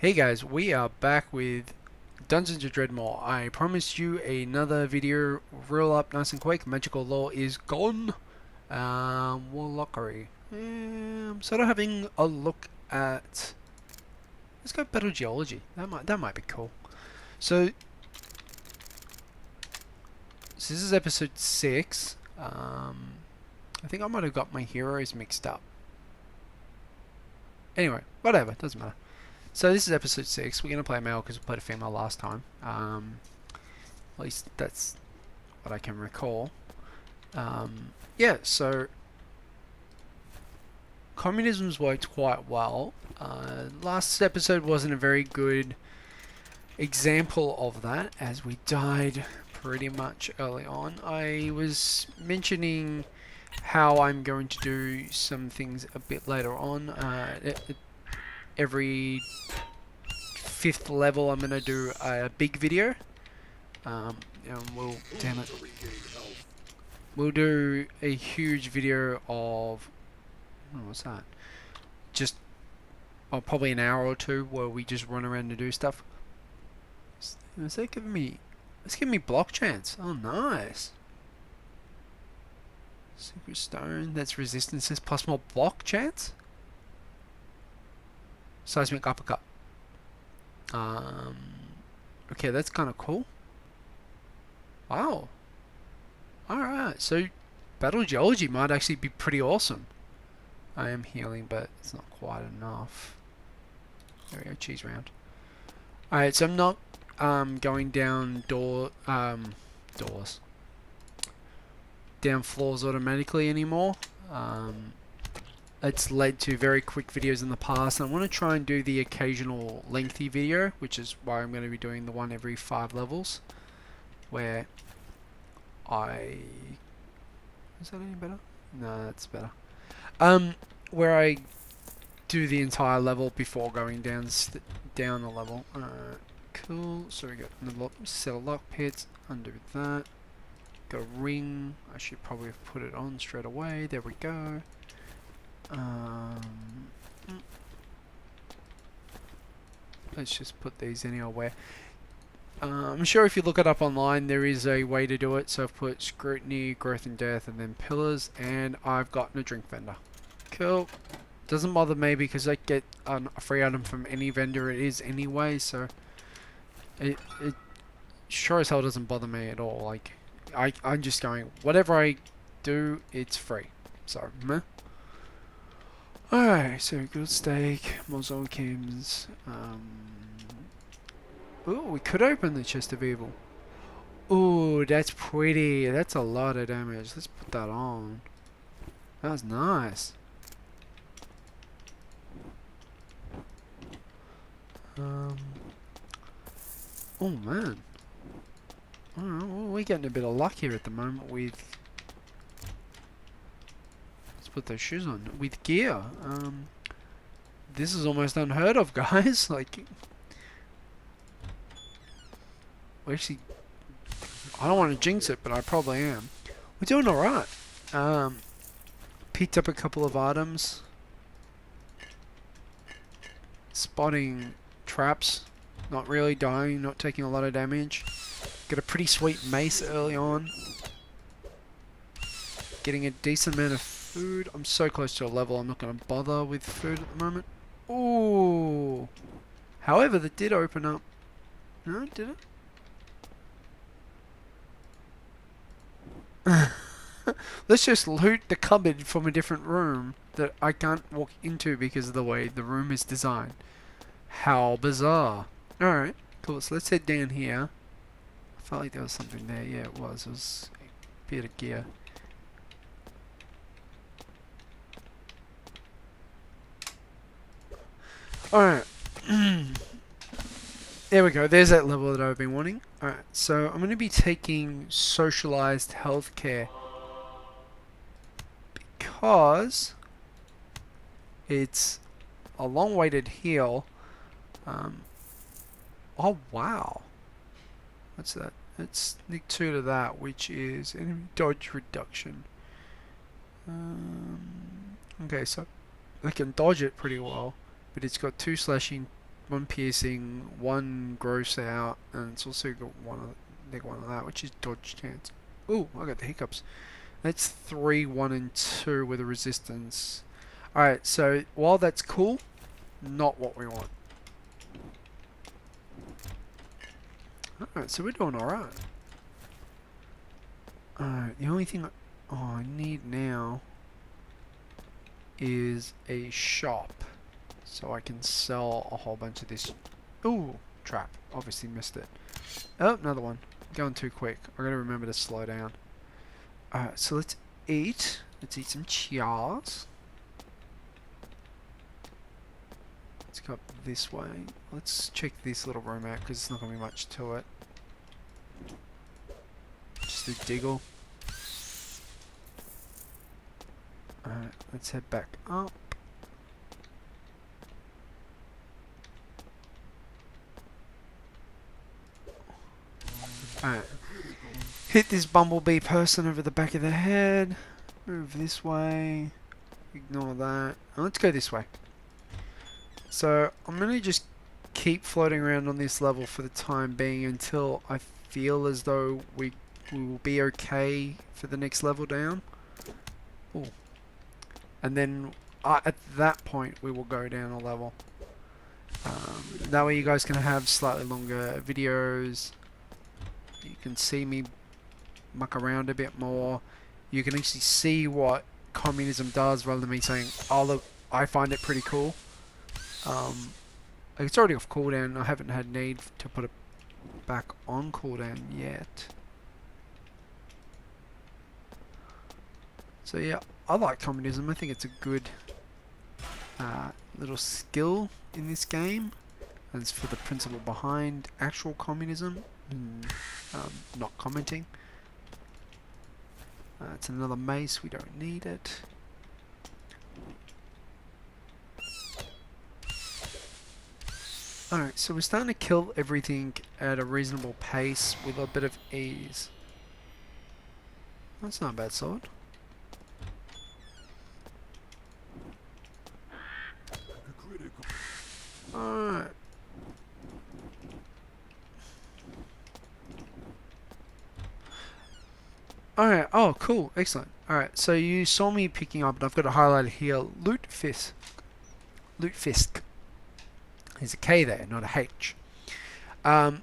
Hey guys, we are back with Dungeons of Dredmor. I promised you another video. Roll up nice and quick. Magical law is gone. Warlockery. I'm sort of having a look at. Let's go Battle Geology. That might be cool. So this is episode 6. I think I might have got my heroes mixed up. Anyway, whatever. Doesn't matter. So this is episode 6. We're going to play a male because we played a female last time. At least that's what I can recall. Yeah, so communism's worked quite well. Last episode wasn't a very good example of that, as we died pretty much early on. I was mentioning how I'm going to do some things a bit later on. Every 5th level I'm going to do a big video. And damn it. We'll do a huge video of, what's that? Just, probably an hour or two where we just run around and do stuff. Is that giving me, it's giving me block chance. Oh, nice. Secret stone, that's resistances plus more block chance? Seismic uppercut. Okay, that's kind of cool. Wow. Alright, so Battle Geology might actually be pretty awesome. I am healing, but it's not quite enough. There we go, cheese round. Alright, so I'm not going down doors. Down floors automatically anymore. It's led to very quick videos in the past, and I want to try and do the occasional lengthy video, which is why I'm going to be doing the one every 5 levels, where is that any better? No, that's better. Where I do the entire level before going down the level. Cool. So we got a set of lock pits. Undo that. Got a ring. I should probably have put it on straight away. There we go. Let's just put these anywhere. I'm sure if you look it up online, there is a way to do it. So I've put scrutiny, growth and death, and then pillars, and I've gotten a drink vendor. Cool. Doesn't bother me because I get a free item from any vendor it is anyway, so it sure as hell doesn't bother me at all. Like, I'm just going, whatever I do, it's free. So, meh. Alright, so good steak, Mozol Kims. Ooh, we could open the chest of evil. Ooh, that's pretty. That's a lot of damage. Let's put that on. That was nice. Oh man. Alright, well, we're getting a bit of luck here at the moment with. Let's put those shoes on. With gear. This is almost unheard of, guys. Like, we actually, I don't want to jinx it, but I probably am. We're doing alright. Picked up a couple of items. Spotting traps. Not really dying, not taking a lot of damage. Got a pretty sweet mace early on. Getting a decent amount of food. I'm so close to a level, I'm not going to bother with food at the moment. Ooh. However, that did open up. No, did it? Let's just loot the cupboard from a different room that I can't walk into because of the way the room is designed. How bizarre. Alright, cool. So let's head down here. I felt like there was something there. Yeah, it was. It was a bit of gear. Alright. There we go. There's that level that I've been wanting. Alright, so I'm going to be taking socialized healthcare because it's a long-weighted heal. Oh wow, what's that? Let's sneak 2 to that, which is enemy dodge reduction. Okay, so I can dodge it pretty well, but it's got 2 slashing, one piercing, one gross out, and it's also got one of that, which is dodge chance. Ooh, I got the hiccups. That's 3, 1, and 2 with a resistance. Alright, so while that's cool, not what we want. Alright, so we're doing alright. Alright, the only thing I need now is a shop. So I can sell a whole bunch of this. Ooh, trap. Obviously missed it. Oh, another one. Going too quick. I gotta remember to slow down. Alright, so let's eat. Let's eat some chiars. Let's go up this way. Let's check this little room out because there's not going to be much to it. Just a diggle. Alright, let's head back up. Alright. Hit this bumblebee person over the back of the head. Move this way. Ignore that. And let's go this way. So I'm going to just keep floating around on this level for the time being until I feel as though we will be okay for the next level down. Ooh. And then at that point we will go down a level. That way you guys can have slightly longer videos. You can see me muck around a bit more. You can actually see what communism does rather than me saying, oh look, I find it pretty cool. It's already off cooldown. I haven't had need to put it back on cooldown yet. So yeah, I like communism. I think it's a good little skill in this game. And it's for the principle behind actual communism, not commenting. It's another mace. We don't need it. Alright, so we're starting to kill everything at a reasonable pace with a bit of ease. That's not a bad sword. Alright. Alright, oh cool, excellent. Alright, so you saw me picking up, and I've got it highlighted here, Loot Fisk. Loot Fisk. There's a K there, not a H. There's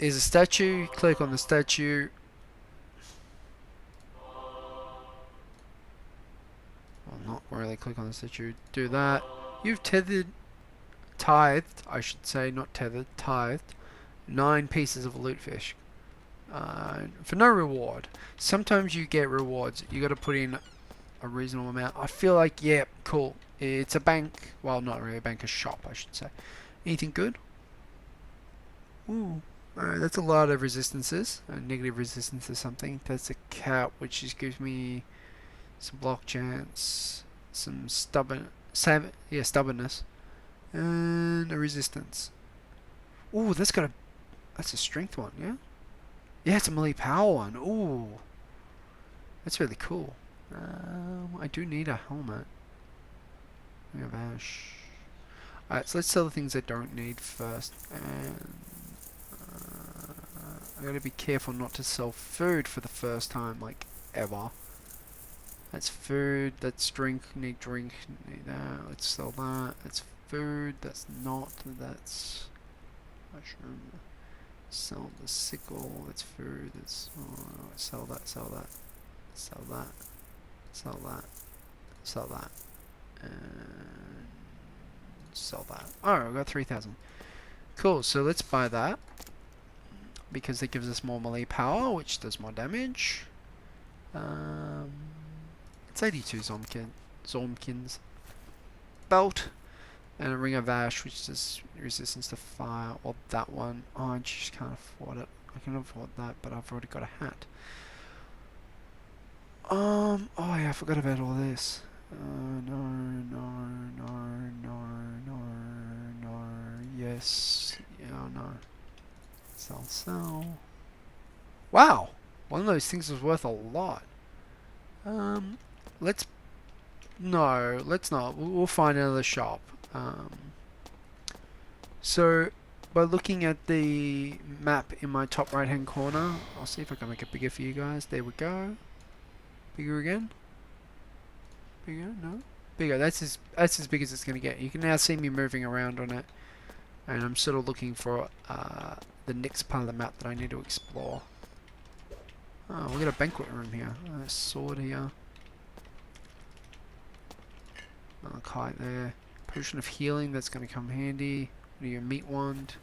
a statue. Click on the statue. Well, not really click on the statue. Do that. You've tithed, I should say, not tethered, tithed 9 pieces of loot fish. For no reward. Sometimes you get rewards. You got to put in a reasonable amount. I feel like, yeah, cool. It's a bank. Well, not really a bank, a shop, I should say. Anything good? Ooh. Alright, that's a lot of resistances. Negative resistance to something. That's a cat, which just gives me some block chance, some stubbornness, and a resistance. Ooh, that's a strength one, yeah? Yeah, it's a melee power one. Ooh. That's really cool. I do need a helmet. We have ash. Alright, so let's sell the things I don't need first. And I gotta be careful not to sell food for the first time, like, ever. That's food, that's drink, need that. Let's sell that. That's food, that's not, that's mushroom. Sell the sickle, that's food, that's, sell that, sell that. Sell that. Sell that. Sell that. And sell that. Oh, we got 3,000. Cool, so let's buy that. Because it gives us more melee power, which does more damage. It's 82 Zormkins. Belt. And a Ring of Ash, which does resistance to fire. Or that one. Oh, I just can't afford it. I can afford that, but I've already got a hat. Oh yeah, I forgot about all this. No. Yes. Yeah, no. Sell. Wow! One of those things was worth a lot. Let's not. We'll find another shop. So by looking at the map in my top right hand corner, I'll see if I can make it bigger for you guys. There we go. Bigger again. Bigger, no. Bigger. That's as big as it's gonna get. You can now see me moving around on it, and I'm sort of looking for the next part of the map that I need to explore. Oh, we got a banquet room here. A sword here. A kite there. Potion of healing, that's going to come handy. What are you, meat wand?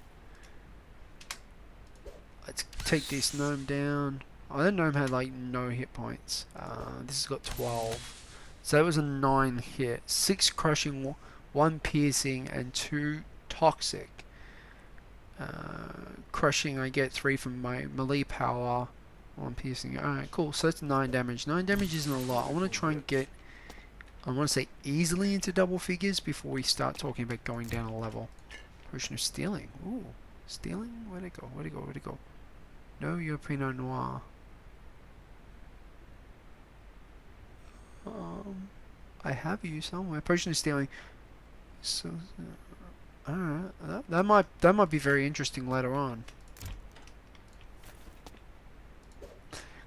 Let's take this gnome down. Oh, that gnome had like no hit points. This has got 12. So that was a 9 hit. 6 crushing, 1 piercing, and 2 toxic. Crushing, I get 3 from my melee power. 1 piercing. Alright, cool. So that's 9 damage. 9 damage isn't a lot. I want to try and get, I want to say easily into double figures before we start talking about going down a level. Potion of stealing. Ooh. Stealing? Where'd it go? Where'd it go? Where'd it go? No, you're Pinot Noir. I have you somewhere. Potion of stealing. So, alright. That might be very interesting later on.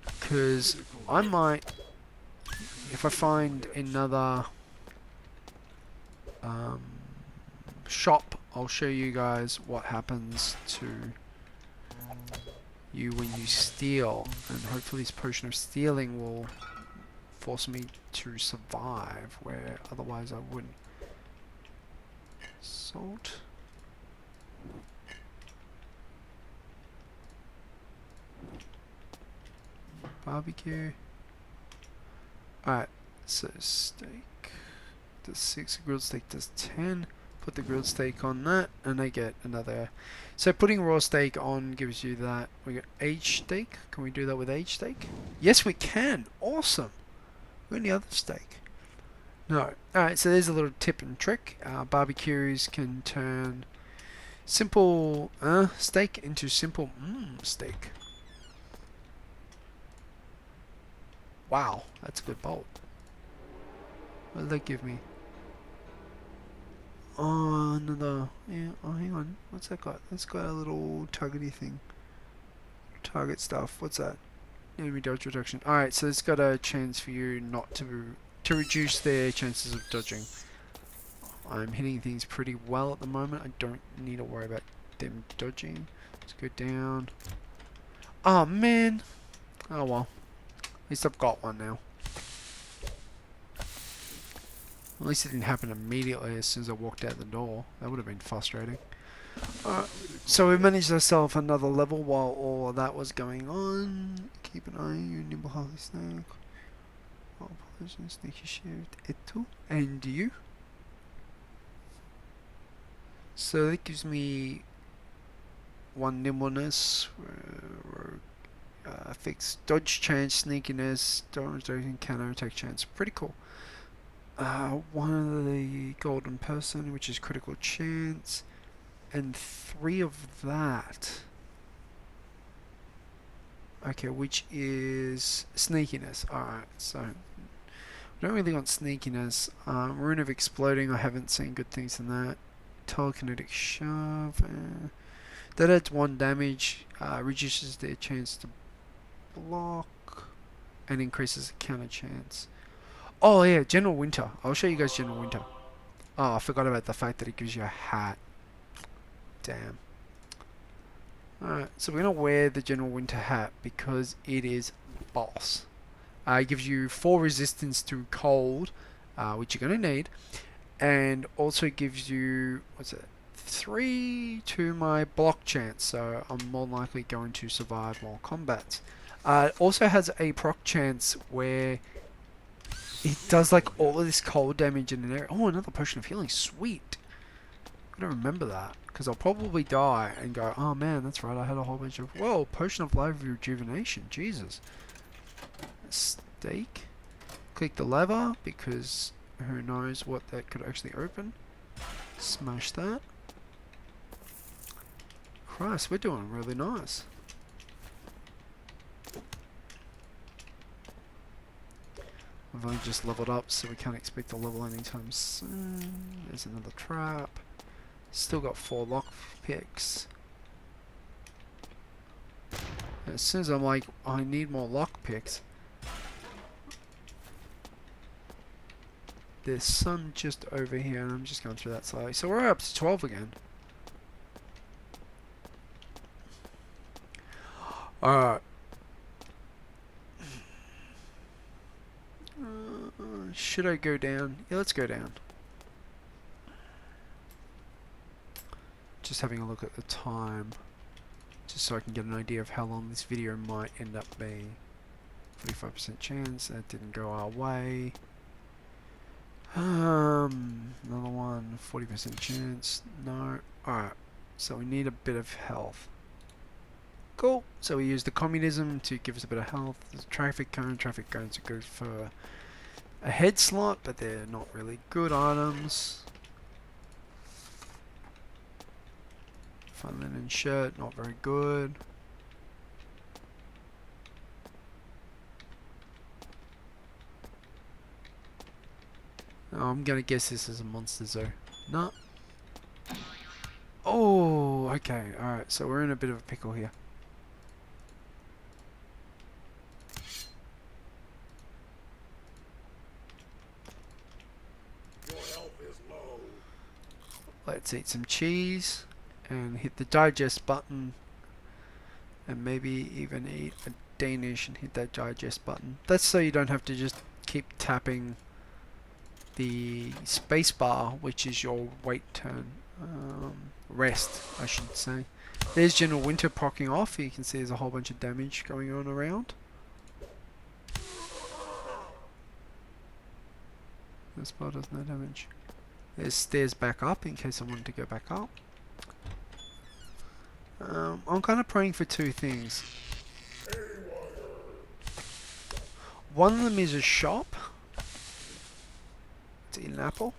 Because I might, if I find another shop, I'll show you guys what happens to you when you steal, and hopefully this potion of stealing will force me to survive where otherwise I wouldn't. Salt. Barbecue. Alright, so steak does 6, grilled steak does 10. Put the grilled steak on that, and I get another. So putting raw steak on gives you that. We got aged steak. Can we do that with aged steak? Yes, we can. Awesome. Any other steak? No. Alright, so there's a little tip and trick. Barbecues can turn simple steak into simple steak. Wow, that's a good bolt. What did that give me? Oh, another. Yeah, oh, hang on. What's that got? That's got a little targety thing. Target stuff. What's that? Enemy dodge reduction. Alright, so it's got a chance for you not to reduce their chances of dodging. I'm hitting things pretty well at the moment. I don't need to worry about them dodging. Let's go down. Oh, man. Oh, well. At least I've got one now. At least it didn't happen immediately as soon as I walked out the door. That would have been frustrating. So we managed ourselves another level while all of that was going on. Keep an eye on you, nimble hardy snake. Sneaky shift, etu, and you. So that gives me 1 nimbleness, fixed dodge chance, sneakiness, damage and counter attack chance. Pretty cool. 1 of the golden person, which is critical chance, and 3 of that. Okay, which is sneakiness. Alright, so I don't really want sneakiness. Rune of exploding, I haven't seen good things in that. Telekinetic shove. That adds 1 damage, reduces their chance to block, and increases the counter chance. Oh yeah, General Winter. I'll show you guys General Winter. Oh, I forgot about the fact that it gives you a hat. Damn. Alright, so we're going to wear the General Winter hat because it is boss. It gives you 4 resistance to cold, which you're going to need, and also gives you, what's it, 3 to my block chance, so I'm more likely going to survive more combats. It also has a proc chance where it does like all of this cold damage in an area. Oh, another potion of healing, sweet. I don't remember that, because I'll probably die and go, oh man, that's right, I had a whole bunch of, whoa, potion of life rejuvenation, Jesus. Steak. Click the lever, because who knows what that could actually open. Smash that. Christ, we're doing really nice. We've only just leveled up, so we can't expect to level anytime soon. There's another trap. Still got 4 lock picks. As soon as I'm like, I need more lock picks, there's some just over here, and I'm just going through that slowly. So we're up to 12 again. Alright. Should I go down? Yeah, let's go down. Just having a look at the time, just so I can get an idea of how long this video might end up being. 45% chance, that didn't go our way. Another one, 40% chance, no. Alright, so we need a bit of health. Cool, so we use the communism to give us a bit of health. There's a traffic cones are good for a head slot, but they're not really good items. Fun linen shirt, not very good. Oh, I'm gonna guess this is a monster zoo. No. Oh, okay, alright, so we're in a bit of a pickle here. Let's eat some cheese and hit the digest button, and maybe even eat a Danish and hit that digest button. That's so you don't have to just keep tapping the space bar, which is your wait turn. Rest, I should say. There's General Winter procking off. You can see there's a whole bunch of damage going on around. This bar does no damage. There's stairs back up in case I wanted to go back up. I'm kind of praying for two things. One of them is a shop. To eat an apple.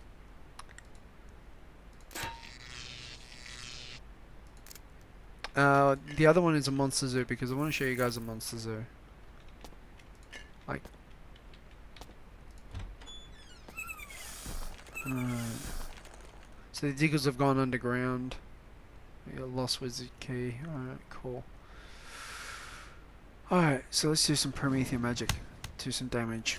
The other one is a monster zoo because I want to show you guys a monster zoo. Like. So the diggers have gone underground. We got lost wizard key. Alright, cool. Alright, so let's do some Promethean magic. Do some damage.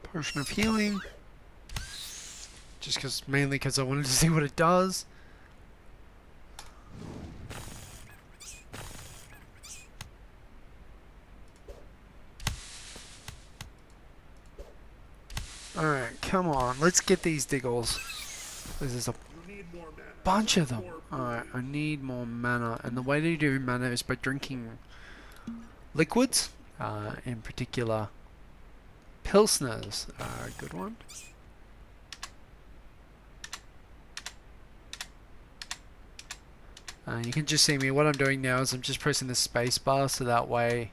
Potion of healing. Just mainly because I wanted to see what it does. Alright, come on, let's get these diggles. There's a bunch of them. Alright, I need more mana, and the way to do mana is by drinking liquids, in particular Pilsners are a good one. You can just see me, what I'm doing now is I'm just pressing the space bar so that way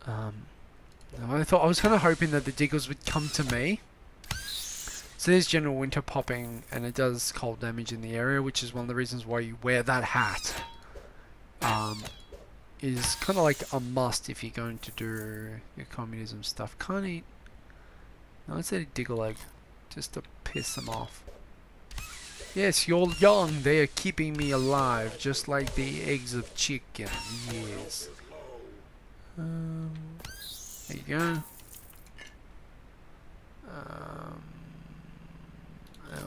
I was kind of hoping that the diggers would come to me. So there's General Winter popping, and it does cold damage in the area, which is one of the reasons why you wear that hat. Is kind of like a must if you're going to do your communism stuff. Can't eat. No, let's eat a diggle egg, just to piss them off. Yes, you're young. They are keeping me alive, just like the eggs of chicken. Yes. There you go.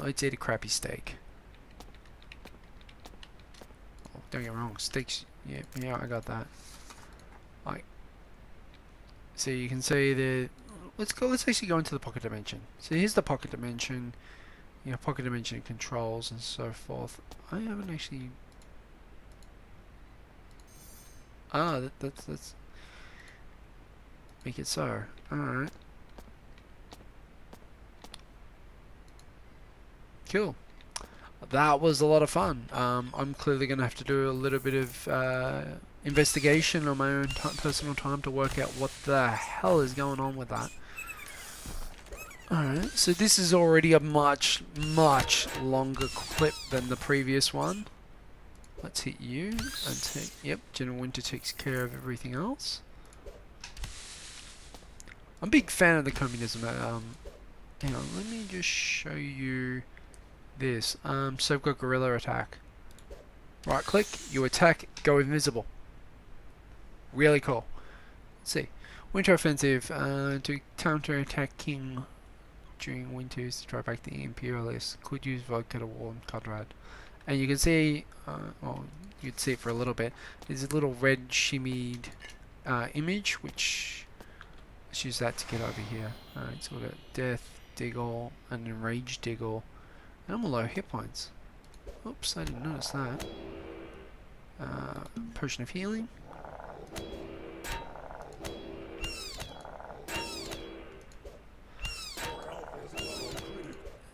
Let's eat a crappy steak. Oh, don't get me wrong, steaks. Yeah, I got that. Like, so you can see the. Let's actually go into the pocket dimension. So here's the pocket dimension. You know, pocket dimension controls and so forth. I haven't actually. That's make it so. Alright. Cool. That was a lot of fun. I'm clearly going to have to do a little bit of investigation on my own personal time to work out what the hell is going on with that. Alright, so this is already a much longer clip than the previous one. Let's hit you and take, yep, General Winter takes care of everything else. I'm a big fan of the communism. Hang on, let me just show you this. So I've got guerrilla attack. Right click, you attack, go invisible. Really cool. Let's see. Winter offensive, to counter-attack King during winters to drive back the Imperialists. Could use vodka to warn Conrad. And you can see, well, you'd see it for a little bit. There's a little red shimmied image, which let's use that to get over here. Alright, so we've got Death, Diggle, and Enraged Diggle. And I'm low hit points. Oops, I didn't notice that. Potion of Healing.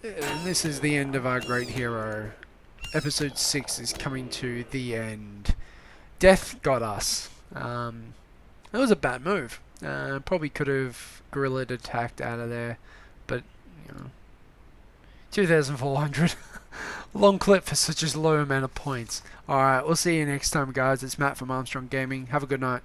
And this is the end of our great hero. Episode 6 is coming to the end. Death got us. That was a bad move. Probably could have guerrilla attacked out of there, but you know, 2,400. Long clip for such a low amount of points. Alright, we'll see you next time, guys. It's Matt from Armstrong Gaming. Have a good night.